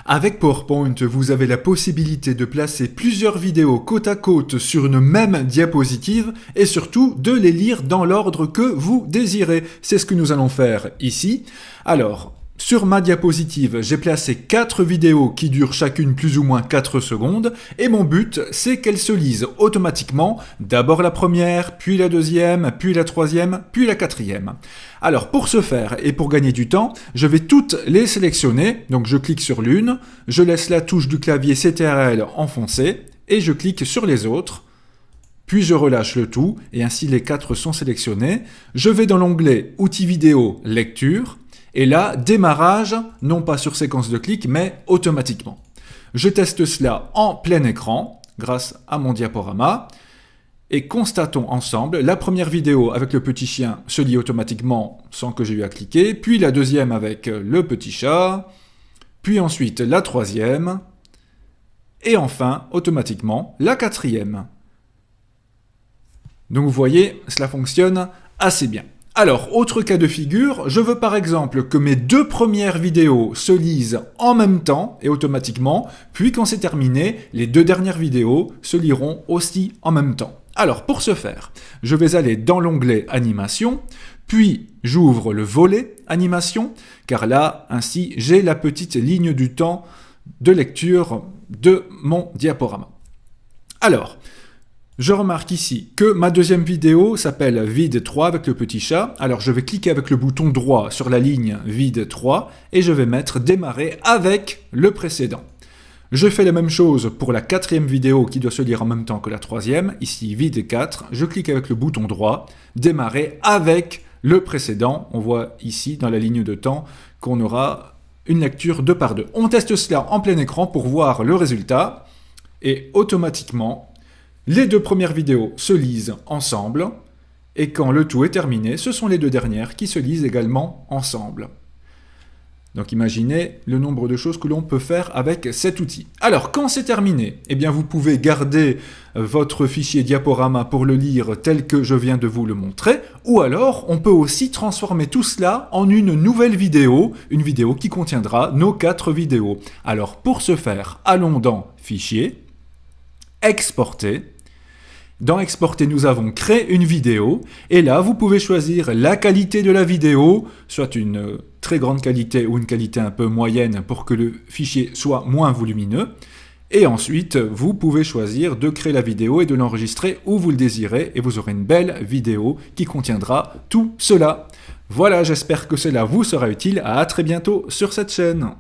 Avec PowerPoint, vous avez la possibilité de placer plusieurs vidéos côte à côte sur une même diapositive et surtout de les lire dans l'ordre que vous désirez. C'est ce que nous allons faire ici. Alors, sur ma diapositive, j'ai placé 4 vidéos qui durent chacune plus ou moins 4 secondes et mon but, c'est qu'elles se lisent automatiquement, d'abord la première, puis la deuxième, puis la troisième, puis la quatrième. Alors pour ce faire et pour gagner du temps, je vais toutes les sélectionner, donc je clique sur l'une, je laisse la touche du clavier CTRL enfoncée et je clique sur les autres. Puis je relâche le tout et ainsi les 4 sont sélectionnés. Je vais dans l'onglet Outils vidéo, lecture. Et là, démarrage, non pas sur séquence de clics, mais automatiquement. Je teste cela en plein écran, grâce à mon diaporama. Et constatons ensemble, la première vidéo avec le petit chien se lit automatiquement sans que j'ai eu à cliquer, puis la deuxième avec le petit chat, puis ensuite la troisième, et enfin, automatiquement, la quatrième. Donc vous voyez, cela fonctionne assez bien. Alors, autre cas de figure, je veux par exemple que mes 2 premières vidéos se lisent en même temps et automatiquement, puis quand c'est terminé, les 2 dernières vidéos se liront aussi en même temps. Alors, pour ce faire, je vais aller dans l'onglet Animation, puis j'ouvre le volet Animation, car là, ainsi, j'ai la petite ligne du temps de lecture de mon diaporama. Alors, je remarque ici que ma deuxième vidéo s'appelle Vide 3 avec le petit chat. Alors je vais cliquer avec le bouton droit sur la ligne Vide 3 et je vais mettre Démarrer avec le précédent. Je fais la même chose pour la quatrième vidéo qui doit se lire en même temps que la troisième. Ici Vide 4, je clique avec le bouton droit, Démarrer avec le précédent. On voit ici dans la ligne de temps qu'on aura une lecture 2 par 2. On teste cela en plein écran pour voir le résultat et automatiquement, les 2 premières vidéos se lisent ensemble, et quand le tout est terminé, ce sont les 2 dernières qui se lisent également ensemble. Donc imaginez le nombre de choses que l'on peut faire avec cet outil. Alors, quand c'est terminé, eh bien vous pouvez garder votre fichier diaporama pour le lire tel que je viens de vous le montrer, ou alors on peut aussi transformer tout cela en une nouvelle vidéo, une vidéo qui contiendra nos 4 vidéos. Alors pour ce faire, allons dans Fichier, Exporter. Dans Exporter, nous avons créé une vidéo et là, vous pouvez choisir la qualité de la vidéo, soit une très grande qualité ou une qualité un peu moyenne pour que le fichier soit moins volumineux. Et ensuite, vous pouvez choisir de créer la vidéo et de l'enregistrer où vous le désirez et vous aurez une belle vidéo qui contiendra tout cela. Voilà, j'espère que cela vous sera utile. À très bientôt sur cette chaîne.